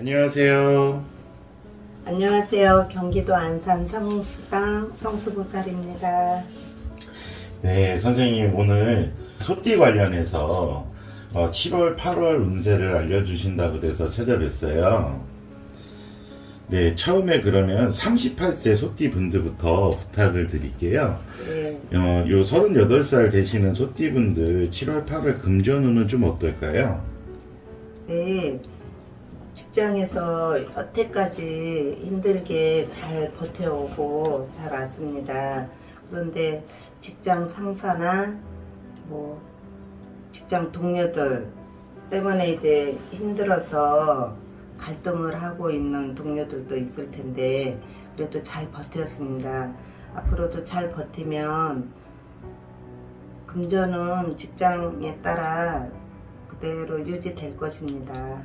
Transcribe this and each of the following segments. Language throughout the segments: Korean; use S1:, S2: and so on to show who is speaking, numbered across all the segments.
S1: 안녕하세요.
S2: 안녕하세요. 경기도 안산 성수당 성수보살입니다.
S1: 네, 선생님 오늘 소띠 관련해서 7월, 8월 운세를 알려주신다 그래서 찾아뵀어요. 네, 처음에 그러면 38세 소띠 분들부터 부탁을 드릴게요.
S2: 네,
S1: 요 38살 되시는 소띠 분들 7월, 8월 금전운은 좀 어떨까요?
S2: 네, 직장에서 여태까지 힘들게 잘 버텨오고 잘 왔습니다. 그런데 직장 상사나 뭐 직장 동료들 때문에 이제 힘들어서 갈등을 하고 있는 동료들도 있을 텐데 그래도 잘 버텼습니다. 앞으로도 잘 버티면 금전은 직장에 따라 그대로 유지될 것입니다.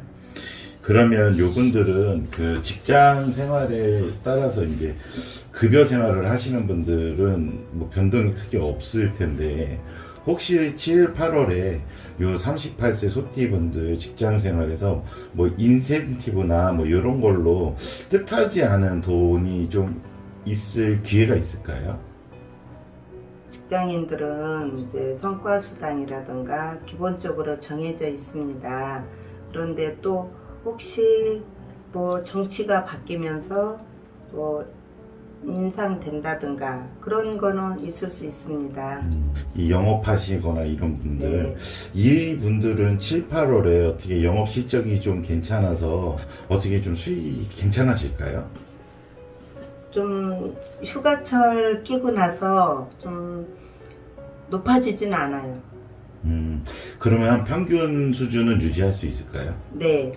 S1: 그러면 요분들은 그 직장 생활에 따라서 이제 급여 생활을 하시는 분들은 뭐 변동이 크게 없을 텐데 혹시 7, 8월에 요 38세 소띠 분들 직장 생활에서 뭐 인센티브나 뭐 이런 걸로 뜻하지 않은 돈이 좀 있을 기회가 있을까요?
S2: 직장인들은 이제 성과수당이라든가 기본적으로 정해져 있습니다. 그런데 또 혹시 뭐 정치가 바뀌면서 뭐 인상된다든가 그런 거는 있을 수 있습니다.
S1: 이 영업하시거나 이런 분들,
S2: 네.
S1: 이 분들은 7, 8월에 어떻게 영업 실적이 좀 괜찮아서 어떻게 좀 수익이 괜찮아질까요?
S2: 좀 휴가철 끼고 나서 좀 높아지진 않아요.
S1: 그러면 평균 수준은 유지할 수 있을까요?
S2: 네.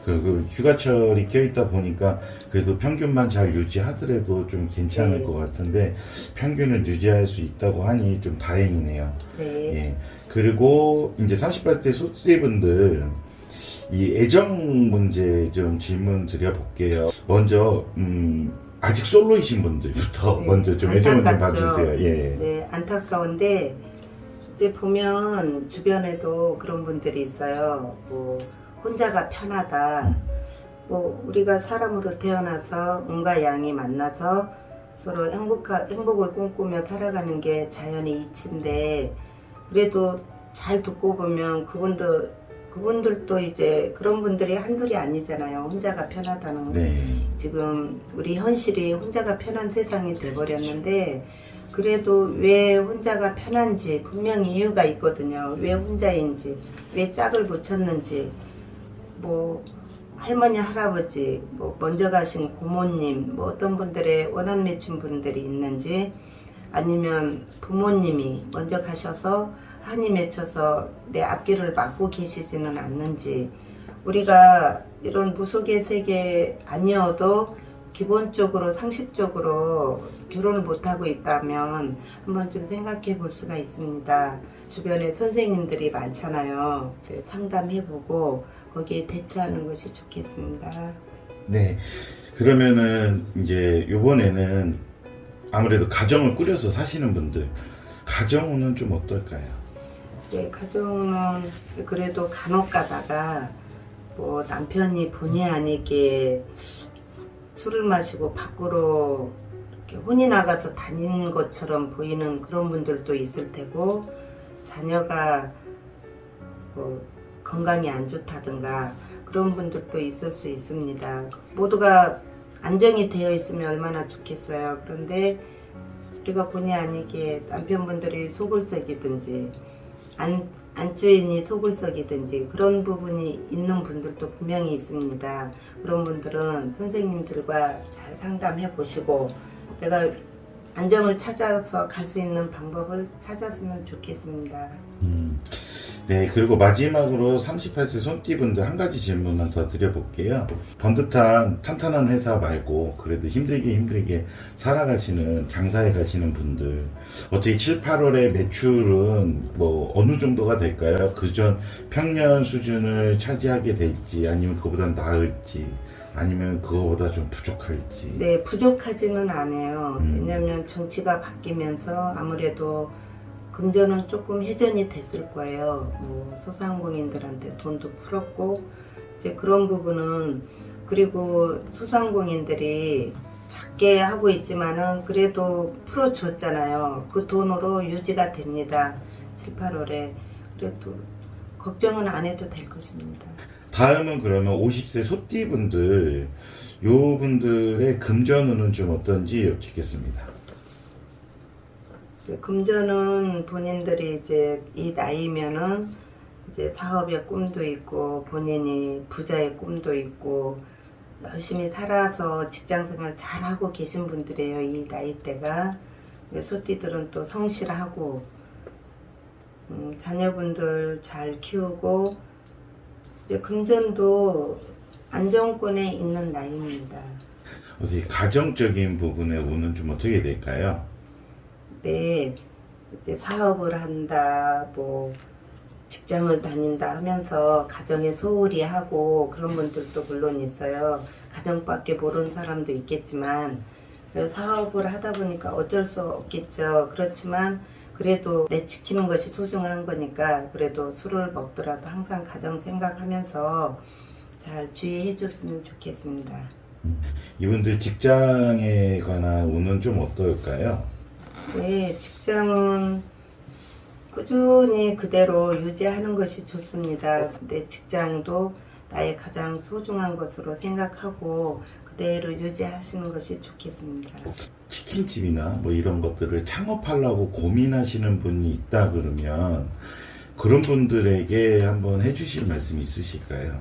S1: 그 휴가철이 껴있다 보니까 그래도 평균만 잘 유지하더라도 좀 괜찮을
S2: 네.
S1: 것 같은데 평균은 유지할 수 있다고 하니 좀 다행이네요.
S2: 네.
S1: 예. 그리고 이제 38대 소띠분들 이 애정 문제 좀 질문 드려볼게요. 먼저 아직 솔로이신 분들부터
S2: 네,
S1: 먼저 좀 애정을 좀
S2: 안타깝죠.
S1: 봐주세요. 예.
S2: 네, 안타까운데 이제 보면 주변에도 그런 분들이 있어요. 뭐 혼자가 편하다. 뭐 우리가 사람으로 태어나서 온갖 양이 만나서 서로 행복을 꿈꾸며 살아가는 게 자연의 이치인데 그래도 잘 듣고 보면 그분들도 이제 그런 분들이 한둘이 아니잖아요. 혼자가 편하다는.
S1: 네.
S2: 지금 우리 현실이 혼자가 편한 세상이 돼버렸는데 그래도 왜 혼자가 편한지 분명히 이유가 있거든요. 왜 혼자인지, 왜 짝을 붙였는지, 뭐 할머니, 할아버지, 뭐 먼저 가신 고모님, 뭐 어떤 분들의 원한 맺힌 분들이 있는지, 아니면 부모님이 먼저 가셔서 한이 맺혀서 내 앞길을 막고 계시지는 않는지, 우리가 이런 무속의 세계 아니어도 기본적으로 상식적으로 결혼을 못하고 있다면 한 번쯤 생각해 볼 수가 있습니다. 주변에 선생님들이 많잖아요. 상담해보고 거기에 대처하는 것이 좋겠습니다.
S1: 네. 그러면은 이제 요번에는 아무래도 가정을 꾸려서 사시는 분들 가정은 좀 어떨까요?
S2: 네, 가정은 그래도 간혹 가다가 뭐 남편이 본의 아니게 술을 마시고 밖으로 이렇게 혼이 나가서 다니는 것처럼 보이는 그런 분들도 있을 테고, 자녀가 뭐 건강이 안 좋다든가 그런 분들도 있을 수 있습니다. 모두가 안정이 되어 있으면 얼마나 좋겠어요. 그런데 우리가 본의 아니게 남편분들이 속을 썩이든지 안주인이 속을 썩이든지 그런 부분이 있는 분들도 분명히 있습니다. 그런 분들은 선생님들과 잘 상담해 보시고 내가 안정을 찾아서 갈 수 있는 방법을 찾았으면 좋겠습니다.
S1: 네, 그리고 마지막으로 38세 손띠분들 한 가지 질문만 더 드려볼게요. 번듯한 탄탄한 회사 말고 그래도 힘들게 살아가시는 장사해 가시는 분들 어떻게 7, 8월에 매출은 뭐 어느 정도가 될까요? 그전 평년 수준을 차지하게 될지 아니면 그보다 나을지 아니면 그거보다 좀 부족할지.
S2: 네, 부족하지는 않아요. 왜냐하면 정치가 바뀌면서 아무래도 금전은 조금 회전이 됐을 거예요. 뭐 소상공인들한테 돈도 풀었고 이제 그런 부분은 그리고 소상공인들이 작게 하고 있지만은 그래도 풀어줬잖아요. 그 돈으로 유지가 됩니다. 7, 8월에. 그래도 걱정은 안 해도 될 것입니다.
S1: 다음은 그러면 50세 소띠분들, 요 분들의 금전운은 좀 어떤지 여쭙겠습니다.
S2: 이제 금전은 본인들이 이제 이 나이면은 이제 사업의 꿈도 있고 본인이 부자의 꿈도 있고 열심히 살아서 직장생활 잘 하고 계신 분들이에요. 이 나이대가. 소띠들은 또 성실하고 자녀분들 잘 키우고 이제 금전도 안정권에 있는 나이입니다.
S1: 어떻게 가정적인 부분의 운은 좀 어떻게 될까요?
S2: 네, 이제 사업을 한다, 뭐 직장을 다닌다 하면서 가정에 소홀히 하고 그런 분들도 물론 있어요. 가정밖에 모르는 사람도 있겠지만 그래서 사업을 하다 보니까 어쩔 수 없겠죠. 그렇지만 그래도 내 지키는 것이 소중한 거니까 그래도 술을 먹더라도 항상 가정 생각하면서 잘 주의해 줬으면 좋겠습니다.
S1: 이분들 직장에 관한 운은 좀 어떨까요?
S2: 네, 직장은 꾸준히 그대로 유지하는 것이 좋습니다. 내 직장도 나의 가장 소중한 것으로 생각하고 그대로 유지하시는 것이 좋겠습니다.
S1: 치킨집이나 뭐 이런 것들을 창업하려고 고민하시는 분이 있다 그러면 그런 분들에게 한번 해주실 말씀이 있으실까요?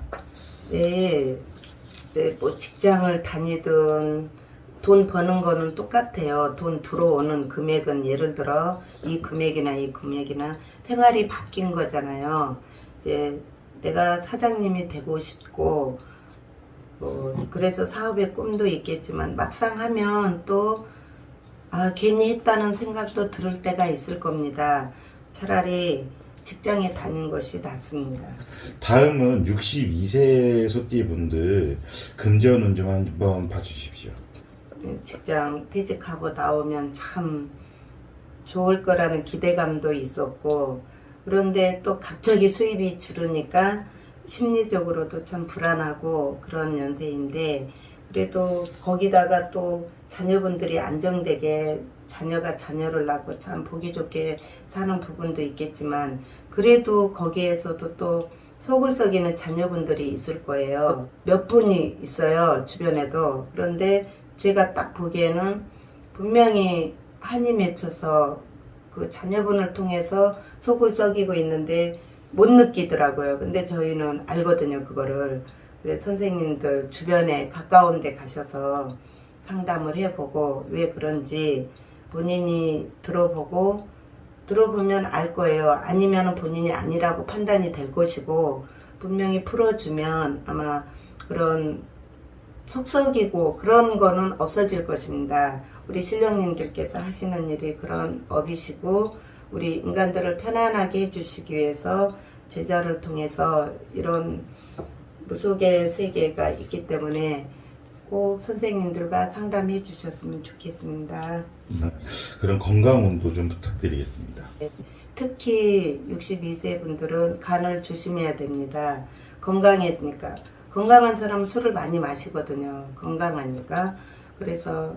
S2: 네, 이제 뭐 직장을 다니든 돈 버는 거는 똑같아요. 돈 들어오는 금액은 예를 들어 이 금액이나 생활이 바뀐 거잖아요. 이제 내가 사장님이 되고 싶고 뭐 그래서 사업의 꿈도 있겠지만 막상 하면 또 괜히 했다는 생각도 들을 때가 있을 겁니다. 차라리 직장에 다닌 것이 낫습니다.
S1: 다음은 62세 소띠분들 금전운 좀 한번 봐주십시오.
S2: 직장 퇴직하고 나오면 참 좋을 거라는 기대감도 있었고 그런데 또 갑자기 수입이 줄으니까 심리적으로도 참 불안하고 그런 연세인데 그래도 거기다가 또 자녀분들이 안정되게 자녀가 자녀를 낳고 참 보기 좋게 사는 부분도 있겠지만 그래도 거기에서도 또 속을 썩이는 자녀분들이 있을 거예요. 몇 분이 있어요, 주변에도. 그런데 제가 딱 보기에는 분명히 한이 맺혀서 그 자녀분을 통해서 속을 썩이고 있는데 못 느끼더라고요. 근데 저희는 알거든요, 그거를. 그래서 선생님들 주변에 가까운 데 가셔서 상담을 해보고 왜 그런지 본인이 들어보면 알 거예요. 아니면 본인이 아니라고 판단이 될 것이고 분명히 풀어주면 아마 그런 속썩이고 그런 거는 없어질 것입니다. 우리 신령님들께서 하시는 일이 그런 업이시고 우리 인간들을 편안하게 해주시기 위해서 제자를 통해서 이런 무속의 세계가 있기 때문에 꼭 선생님들과 상담해 주셨으면 좋겠습니다.
S1: 그런 건강운도 좀 부탁드리겠습니다.
S2: 특히 62세 분들은 간을 조심해야 됩니다. 건강했으니까. 건강한 사람은 술을 많이 마시거든요. 건강하니까. 그래서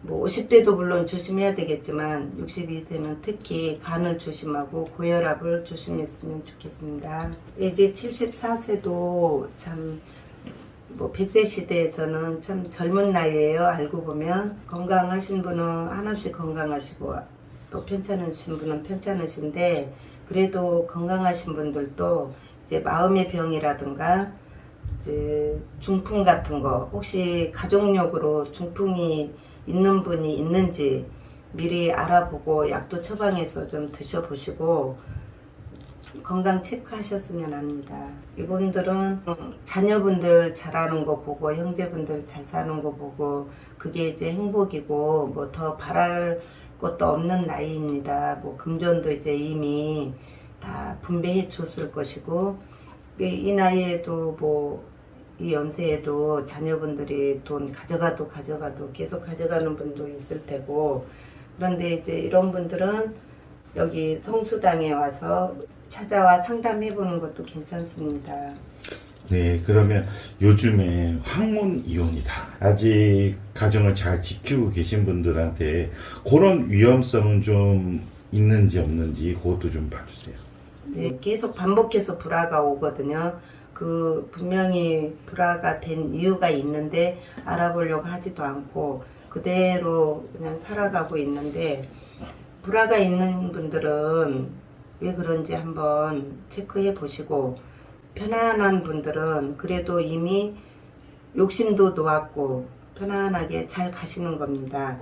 S2: 뭐 50대도 물론 조심해야 되겠지만 62세는 특히 간을 조심하고 고혈압을 조심했으면 좋겠습니다. 이제 74세도 참 뭐 100세 시대에서는 참 젊은 나이에요. 알고 보면 건강하신 분은 한없이 건강하시고 또 편찮으신 분은 편찮으신데 그래도 건강하신 분들도 이제 마음의 병이라든가 이제 중풍 같은 거 혹시 가족력으로 중풍이 있는 분이 있는지 미리 알아보고 약도 처방해서 좀 드셔보시고 건강 체크하셨으면 합니다. 이분들은 자녀분들 잘하는 거 보고 형제분들 잘 사는 거 보고 그게 이제 행복이고 뭐 더 바랄 것도 없는 나이입니다. 뭐 금전도 이제 이미 다 분배해 줬을 것이고 이 나이에도 뭐 이 연세에도 자녀분들이 돈 가져가도 계속 가져가는 분도 있을 테고 그런데 이제 이런 분들은 여기 성수당에 와서 찾아와 상담해 보는 것도 괜찮습니다.
S1: 네, 그러면 요즘에 황혼 이혼이다. 아직 가정을 잘 지키고 계신 분들한테 그런 위험성은 좀 있는지 없는지 그것도 좀 봐주세요.
S2: 이제 계속 반복해서 불화가 오거든요. 그 분명히 불화가 된 이유가 있는데 알아보려고 하지도 않고 그대로 그냥 살아가고 있는데, 불화가 있는 분들은 왜 그런지 한번 체크해 보시고, 편안한 분들은 그래도 이미 욕심도 놓았고 편안하게 잘 가시는 겁니다.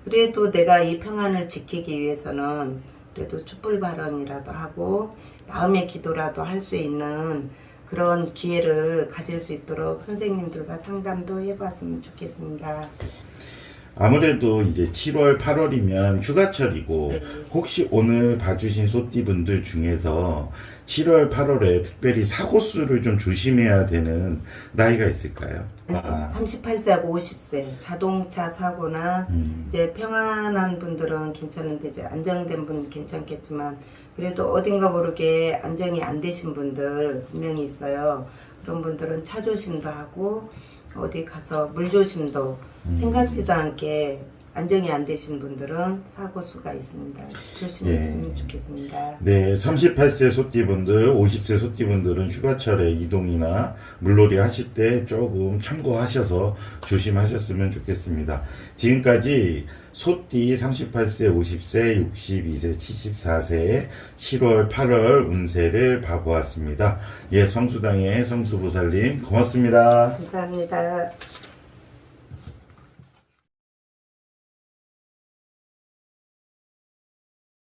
S2: 그래도 내가 이 평안을 지키기 위해서는 그래도 촛불 발언이라도 하고 마음의 기도라도 할 수 있는 그런 기회를 가질 수 있도록 선생님들과 상담도 해봤으면 좋겠습니다.
S1: 아무래도 이제 7월, 8월이면 휴가철이고
S2: 네.
S1: 혹시 오늘 봐주신 소띠분들 중에서 7월, 8월에 특별히 사고 수를 좀 조심해야 되는 나이가 있을까요?
S2: 38세하고 50세 자동차 사고나 이제 평안한 분들은 괜찮은데 이제 안정된 분은 괜찮겠지만 그래도 어딘가 모르게 안정이 안 되신 분들 분명히 있어요. 그런 분들은 차 조심도 하고 어디 가서 물 조심도 생각지도 않게 안정이 안 되신 분들은 사고 수가 있습니다. 조심했으면 좋겠습니다.
S1: 네, 38세 소띠분들, 50세 소띠분들은 휴가철에 이동이나 물놀이 하실 때 조금 참고하셔서 조심하셨으면 좋겠습니다. 지금까지 소띠 38세, 50세, 62세, 74세의 7월, 8월 운세를 봐보았습니다. 예, 성수당의 성수보살님 고맙습니다.
S2: 감사합니다.